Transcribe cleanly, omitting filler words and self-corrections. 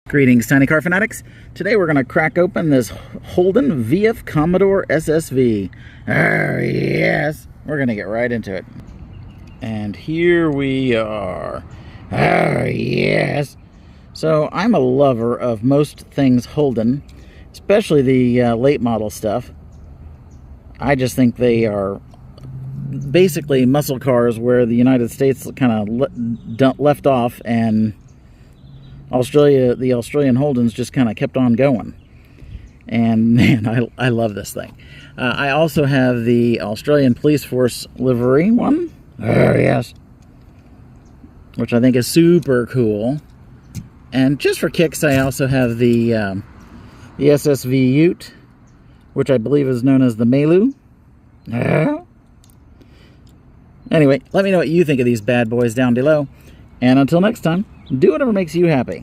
Greetings, Tiny Car Fanatics. Today we're going to crack open this Holden VF Commodore SSV. Oh, yes. We're going to get right into it. And here we are. Oh, yes. So I'm a lover of most things Holden, especially the late model stuff. I just think they are basically muscle cars where the United States kind of left off, and the Australian Holdens just kind of kept on going. And man, I love this thing. I also have the Australian Police Force livery one. Oh, yes. Which I think is super cool. And just for kicks, I also have the SSV Ute, which I believe is known as the Malu. Anyway, let me know what you think of these bad boys down below. And until next time, do whatever makes you happy.